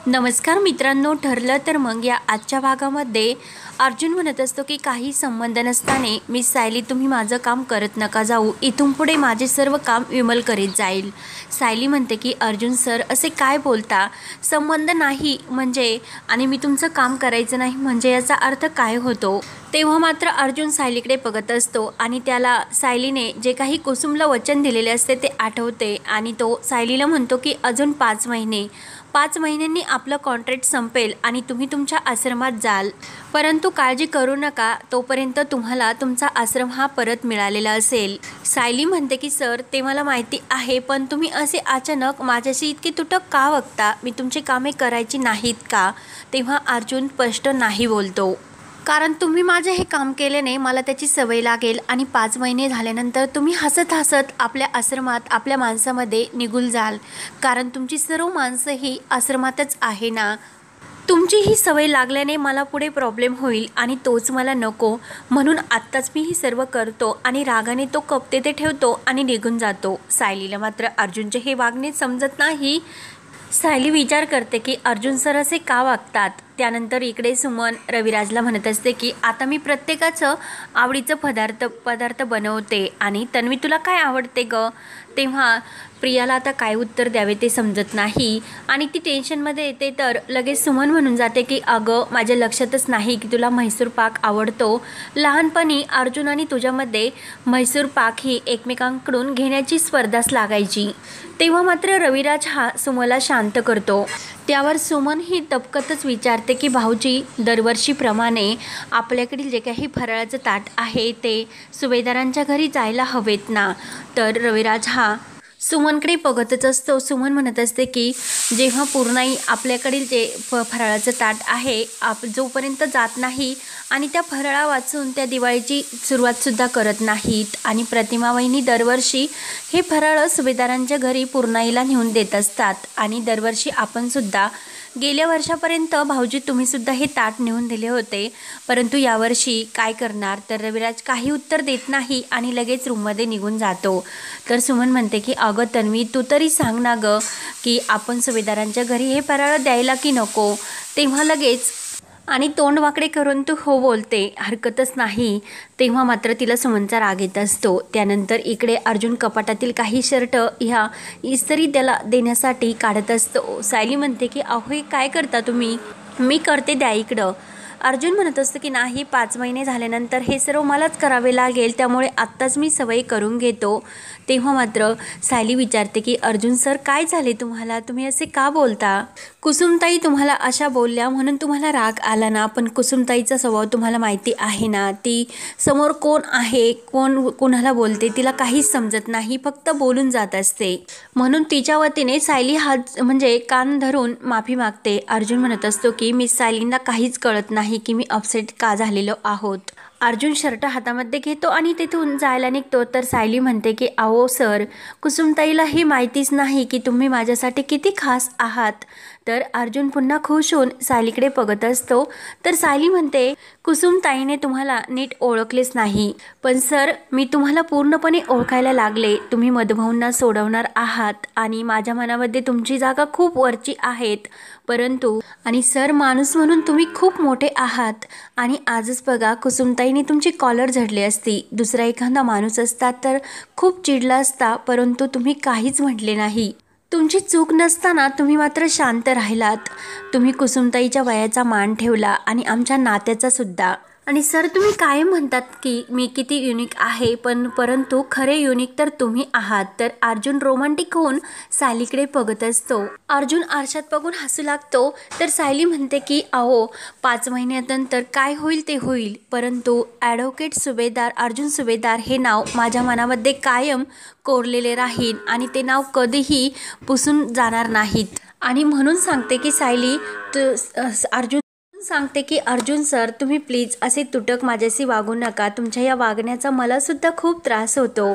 नमस्कार मित्रांनो, ठरलं तर मग या आजच्या भागामध्ये अर्जुन म्हणत असतो की काही संबंध नसताना मी सायली तुम्ही माझं काम करत नका जाऊ, इथून पुढे माझे सर्व काम विमल करीत जाईल. सायली म्हणते की अर्जुन सर असे काय बोलता, संबंध नाही म्हणजे आणि मी तुमचं काम करायचं नाही म्हणजे याचा अर्थ काय होतो. तेव्हा मात्र अर्जुन सायलीकडे बघत असतो आणि त्याला सायलीने जे काही कुसुमला वचन दिलेले असते ते आठवते आणि तो सायलीला म्हणतो की अजून 5 महिन्यांनी आपलं कॉन्ट्रॅक्ट संपेल आणि तुम्ही तुमच्या आश्रमात जाल, परंतु काळजी करू नका, तोपर्यंत तुम्हाला तुमचा आश्रम हा परत मिळालेला असेल. सायली म्हणते की सर ते मला माहिती आहे, पण तुम्ही असे अचानक माझ्याशी इतके तुटक का वागता, मी तुमची कामे करायची नाहीत का. तेव्हा अर्जुन स्पष्ट नाही बोलतो, कारण तुम्ही माझे हे काम केल्याने मला त्याची सवय लागेल आणि 5 महिने झाल्यानंतर तुम्ही हसत हसत आपल्या आश्रमात आपल्या माणसामध्ये निघून जाल, कारण तुमची सर्व माणसं ही आश्रमातच आहे ना. तुमची ही सवय लागल्याने मला पुढे प्रॉब्लेम होईल आणि तोच मला नको, म्हणून आत्ताच मी ही सर्व करतो आणि रागाने तो कप तेथे ठेवतो आणि निघून जातो. सायलीला मात्र अर्जुनचे हे वागणे समजत नाही. सायली विचार करते की अर्जुन सर असे का वागतात. त्यानंतर इकडे सुमन रविराजला म्हणत असते की आता मी प्रत्येकाचं आवडीचं पदार्थ बनवते आणि तन्वी तुला काय आवडते ग. तेव्हा प्रियाला आता काय उत्तर द्यावे ते समजत नाही आणि ती टेन्शनमध्ये येते. तर लगेच सुमन म्हणून जाते की अगं माझ्या लक्षातच नाही की तुला म्हैसूर पाक आवडतो. लहानपणी अर्जुन आणि तुझ्यामध्ये म्हैसूर पाक ही एकमेकांकडून घेण्याची स्पर्धाच लागायची. तेव्हा मात्र रविराज हा सुमनला शांत करतो. त्यावर सुमन ही दबकतच विचारते की भाऊजी दरवर्षीप्रमाणे आपल्याकडील जे काही फराळाचं ताट आहे ते सुभेदारांच्या घरी जायला हवेत ना. तर रविराज हा सुमनकडे बघतच असतो. सुमन म्हणत असते की जेव्हा पूर्णाई आपल्याकडील जे फराळाचं ताट आहे जोपर्यंत जात नाही आणि त्या फराळा वाचून त्या दिवाळीची सुरुवातसुद्धा करत नाहीत आणि प्रतिमा वहिनी दरवर्षी हे फराळ सुभेदारांच्या घरी पूर्णाईला नेऊन देत असतात आणि दरवर्षी आपणसुद्धा गेल्या वर्षापर्यंत भाऊजी तुम्हीसुद्धा हे ताट नेऊन दिले होते, परंतु यावर्षी काय करणार. तर रविराज काही उत्तर देत नाही आणि लगेच रूममध्ये निघून जातो. तर सुमन म्हणते की अगं तन्वी तू तरी सांग ना गं की आपण सुभेदारांच्या घरी हे फराळ द्यायला की नको. तेव्हा लगेच आणि तोंड वाकडे करून तू हो बोलते, हरकतच नाही. तेव्हा मात्र तिला सुमनचा राग येत असतो. त्यानंतर इकडे अर्जुन कपाटातील काही शर्ट ह्या इस्त्री त्याला देण्यासाठी काढत असतो. सायली म्हणते की अहो हे काय करता तुम्ही, मी करते द्या इकडं. अर्जुन म्हणत असतं की नाही 5 महिने झाल्यानंतर हे सर्व मलाच करावे लागेल, त्यामुळे आत्ताच मी सवय करून घेतो. तेव्हा मात्र सायली विचारते की अर्जुन सर काय झाले तुम्हाला, तुम्ही असे का बोलता. कुसुमताई तुम्हाला अशा बोलल्या म्हणून तुम्हाला राग आला ना, पण कुसुमताईचा स्वभाव तुम्हाला माहिती आहे ना, ती समोर कोण आहे कोण कुणाला बोलते तिला काहीच समजत नाही, फक्त बोलून जात असते, म्हणून तिच्या वतीने सायली हात म्हणजे कान धरून माफी मागते. अर्जुन म्हणत असतो की मी सायलींना काहीच कळत नाही की मी अपसेट का झालेलो आहोत. अर्जुन शर्ट हातामध्ये घेतो आणि तिथून जायला निघतो. तर सायली म्हणते की अहो सर कुसुमताईला ही माहितीच नाही की तुम्ही माझ्यासाठी किती खास आहात. तर अर्जुन पुन्हा खुश होऊन सायलीकडे बघत असतो. तर सायली म्हणते कुसुमताईने तुम्हाला नीट ओळखलेच नाही, पण सर मी तुम्हाला पूर्णपणे ओळखायला लागले. तुम्ही मधुभाऊंना सोडवणार आहात आणि माझ्या मनामध्ये तुमची जागा खूप वरची आहेत, परंतु आणि सर माणूस म्हणून तुम्ही खूप मोठे आहात. आणि आजच बघा कुसुमताईने तुमची कॉलर झडली असती, दुसरा एखादा माणूस असता तर खूप चिडला असता, परंतु तुम्ही काहीच म्हटले नाही. तुमची चूक नसताना तुम्ही मात्र शांत राहिलात. तुम्ही कुसुमताईच्या वयाचा मान ठेवला आणि आमच्या नात्याचा सुद्धा. आणि सर तुम्ही कायम म्हणतात की मी किती युनिक आहे, परंतु खरे युनिक तर तुम्ही आहात. तर अर्जुन रोमॅन्टिक होऊन सायलीकडे बघत असतो. अर्जुन आरशात बघून हसू लागतो. तर सायली म्हणते की अहो 5 महिन्यानंतर काय होईल ते होईल, परंतु ॲडव्होकेट सुभेदार अर्जुन सुभेदार हे नाव माझ्या मनामध्ये कायम कोरलेले राहील आणि ते नाव कधीही पुसून जाणार नाहीत. आणि म्हणून सांगते की सायली सांगते की अर्जुन सर तुम्ही प्लीज असे तुटक माझ्याशी वागू नका, तुमच्या या वागण्याचा मला सुद्धा खूप त्रास होतो.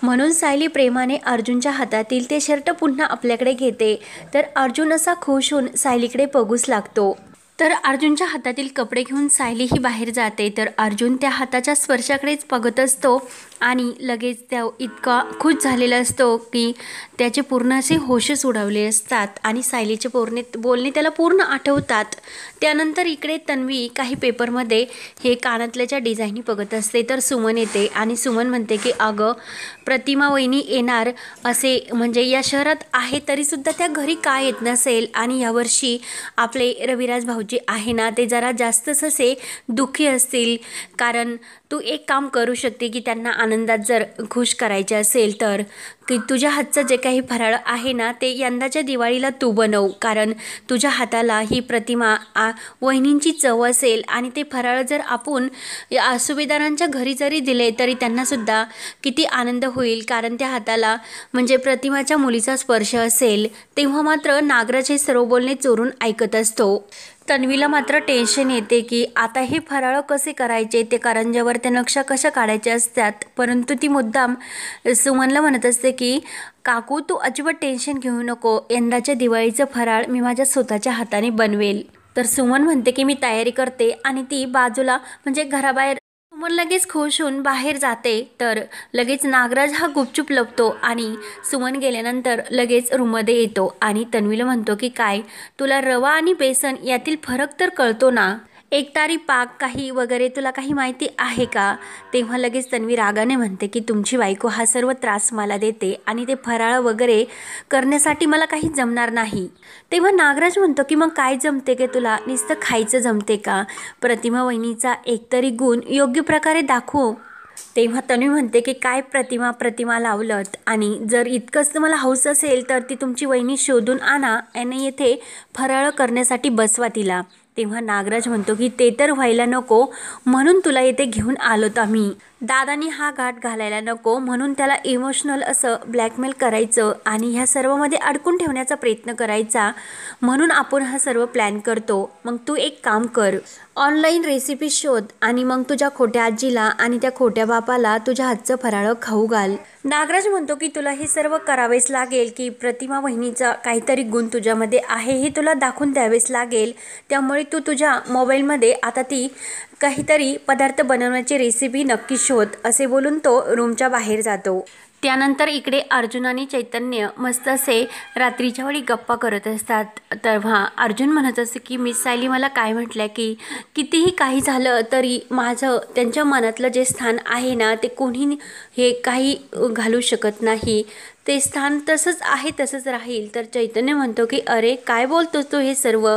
म्हणून सायली प्रेमाने अर्जुनच्या हातातील ते शर्ट पुन्हा आपल्याकडे घेते. तर अर्जुन असा खुश होऊन सायलीकडे बघूच लागतो. तर अर्जुनच्या हातातील कपडे घेऊन सायली ही बाहेर जाते। तर अर्जुन त्या हाताच्या स्पर्शाकडेच बघत असतो आणि लगेच त्या इतका खुश झालेला असतो की त्याचे पूर्ण असे होशच उडवले असतात आणि सायलीचे बोलणे त्याला पूर्ण आठवतात। त्यानंतर इकडे तन्वी काही पेपरमध्ये हे कानातल्याच्या डिझाईनी बघत असते। तर सुमन येते आणि सुमन म्हणते की अगं प्रतिमा वहिनी येणार असे म्हणजे या शहरात आहे तरीसुद्धा त्या घरी का येत नसेल, आणि यावर्षी आपले रविराज भाऊजी आहे ना ते जरा जास्तच असे दुःखी असतील, कारण तू एक काम करू शकते की त्यांना आनंदात जर खुश करायचे असेल तर की तुझ्या हातचं जे काही फराळ आहे ना ते यंदाच्या दिवाळीला तू बनव, कारण तुझ्या हाताला ही प्रतिमा वहिनींची चव असेल आणि ते फराळ जर आपण सुभेदारांच्या घरी जरी दिले तरी त्यांनासुद्धा किती आनंद होईल, कारण त्या हाताला म्हणजे प्रतिमाच्या मुलीचा स्पर्श असेल। तेव्हा मात्र नागराज हे सर्व बोलणे चोरून ऐकत असतो। तन्वीला मात्र टेन्शन येते की आता हे फराळ कसे करायचे, ते करंज्यावर त्या नक्षा कशा काढायच्या असतात, परंतु ती मुद्दाम सुमनला म्हणत असते की काकू तू अजिबात टेन्शन घेऊ नको, यंदाच्या दिवाळीचं फराळ मी माझ्या स्वतःच्या हाताने बनवेल। तर सुमन म्हणते की मी तयारी करते आणि ती बाजूला म्हणजे घराबाहेर सुमन लगेच खुश होऊन बाहेर जाते। तर लगेच नागराज हा गुपचूप लपतो आणि सुमन गेल्यानंतर लगेच रूममध्ये येतो आणि तन्वीला म्हणतो की काय तुला रवा आणि बेसन यातील फरक तर कळतो ना, एकतारी पाक काही वगैरे तुला काही माहिती आहे का? तेव्हा लगेच तन्वी रागाने म्हणते की तुमची बायको हा सर्व त्रास मला देते आणि ते फराळ वगैरे करण्यासाठी मला काही जमणार नाही। तेव्हा नागराज म्हणतो की मग काय जमते की तुला, नुसतं खायचं जमते का? प्रतिमा वहिनीचा एकतरी गुण योग्य प्रकारे दाखव। तेव्हा तन्वी म्हणते की काय प्रतिमा लावलत, आणि जर इतकंच तुम्हाला हौस असेल तर ती तुमची वहिनी शोधून आणा आणि येथे फराळ करण्यासाठी बसवा तिला। तेव्हा नागराज म्हणतो की ते तर व्हायला नको म्हणून तुला येथे घेऊन आलोत आम्ही, दादानी हा घाट घालायला नको म्हणून त्याला इमोशनल असं ब्लॅकमेल करायचं आणि ह्या सर्वमध्ये अडकून ठेवण्याचा प्रयत्न करायचा, म्हणून आपण हा सर्व प्लॅन करतो। मग तू एक काम कर, ऑनलाईन रेसिपी शोध आणि मग तुझ्या खोट्या आजीला आणि त्या खोट्या बापाला तुझ्या हातचं फराळ खाऊ घाल। नागराज म्हणतो की तुला हे सर्व करावेच लागेल की प्रतिमा वहिनीचा काहीतरी गुण तुझ्यामध्ये आहे हे तुला दाखवून द्यावेच लागेल, त्यामुळे तू तुझ्या मोबाईलमध्ये आता ती काहीतरी पदार्थ बनवण्याची रेसिपी नक्की शोध, असे बोलून तो रूमच्या बाहेर जातो। त्यानंतर इकडे अर्जुन आणि चैतन्य मस्त असे रात्रीच्या वेळी गप्पा करत असतात। तेव्हा अर्जुन म्हणत असते की मिस सायली मला काय म्हटल्या की कितीही काही झालं तरी माझं त्यांच्या मनातलं जे स्थान आहे ना ते कोणी हे काही घालू शकत नाही, ते स्थान तसंच आहे तसंच राहील। तर चैतन्य म्हणतो की अरे काय बोलतोस तू हे सर्व?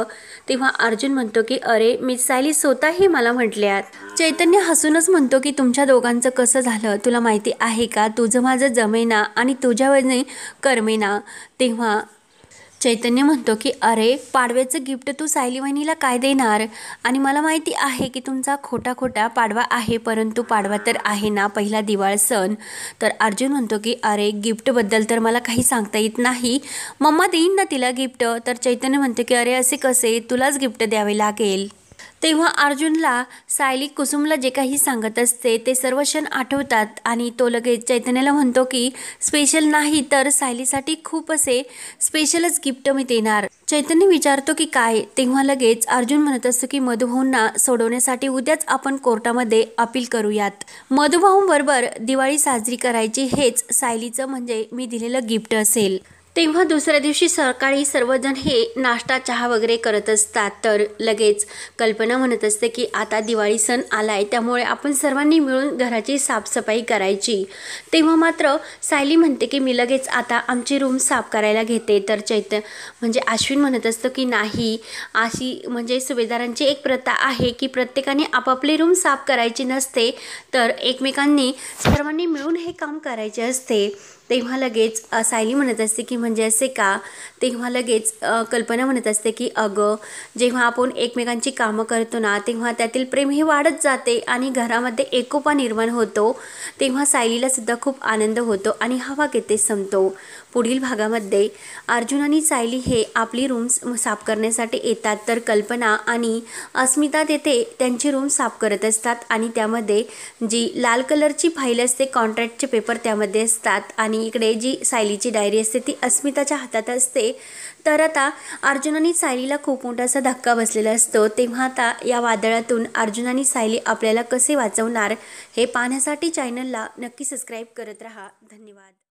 तेव्हा अर्जुन म्हणतो की अरे मिस सायली स्वतःही मला म्हटल्यात। चैतन्य हसूनच म्हणतो की तुमच्या दोघांचं कसं झालं तुला माहिती आहे का, तुझं माझं जमेना आणि तुझ्यावरने करमेना। तेव्हा चैतन्य म्हणतो की अरे पाडव्याचं गिफ्ट तू सायली वहिनीला काय देणार, आणि मला माहिती आहे की तुमचा खोटा पाडवा आहे, परंतु पाडवा तर आहे ना पहिला दिवाळ सण। तर अर्जुन म्हणतो की अरे गिफ्टबद्दल तर मला काही सांगता येत नाही, मम्मा देईन ना तिला गिफ्ट। तर चैतन्य म्हणते की अरे असे कसे, तुलाच गिफ्ट द्यावे लागेल। तेव्हा अर्जुनला सायली कुसुमला जे काही सांगत असते ते सर्व क्षण आठवतात आणि तो लगेच चैतन्याला म्हणतो की स्पेशल नाही तर सायलीसाठी खूप असे स्पेशलच गिफ्ट मी देणार। चैतन्य विचारतो की काय? तेव्हा लगेच अर्जुन म्हणत असतो की मधुभाऊंना सोडवण्यासाठी उद्याच आपण कोर्टामध्ये अपील करूयात, मधुभाऊंबरोबर दिवाळी साजरी करायची, हेच सायलीचं म्हणजे मी दिलेलं गिफ्ट असेल। तेव्हा दुसऱ्या दिवशी सकाळी सर्वजण हे नाश्ता चहा वगैरे करत असतात। तर लगेच कल्पना म्हणत असते की आता दिवाळी सण आलाय त्यामुळे आपण सर्वांनी मिळून घराची साफसफाई करायची। तेव्हा मात्र सायली म्हणते की मी लगेच आता आमची रूम साफ करायला घेते। तर म्हणजे अश्विन म्हणत असतं की नाही, अशी म्हणजे सुभेदारांची एक प्रथा आहे की प्रत्येकाने आपापली रूम साफ करायची नसते, तर एकमेकांनी सर्वांनी मिळून हे काम करायचे असते। तेव्हा लगेच सायली म्हणत असते की म्हणजे असे का? तेव्हा लगेच कल्पना म्हणत असते की अगं जेव्हा आपण एकमेकांची कामं करतो ना तेव्हा त्यातील प्रेम हे वाढत जाते आणि घरामध्ये एकोपा निर्माण होतो, तेव्हा सायलीला सुद्धा खूप आनंद होतो आणि हवा घेते संपतो। पुढील भागामध्ये अर्जुन आणि सायली हे आपली रूम्स साफ करण्यासाठी येतात। तर कल्पना आणि अस्मिता तेथे त्यांची रूम साफ करत असतात आणि त्यामध्ये जी लाल कलरची फाईल असते कॉन्ट्रॅक्टचे पेपर त्यामध्ये असतात आणि आणि इकडे जी सायलीची डायरी असते ती अस्मिताच्या हातात असते। तर आता अर्जुन आणि सायलीला खूप मोठा असा धक्का बसलेला असतो। तेव्हा आता या वादळातून अर्जुन आणि सायली आपल्याला कसे वाचवणार हे पाहण्यासाठी चॅनलला नक्की सबस्क्राईब करत राहा। धन्यवाद।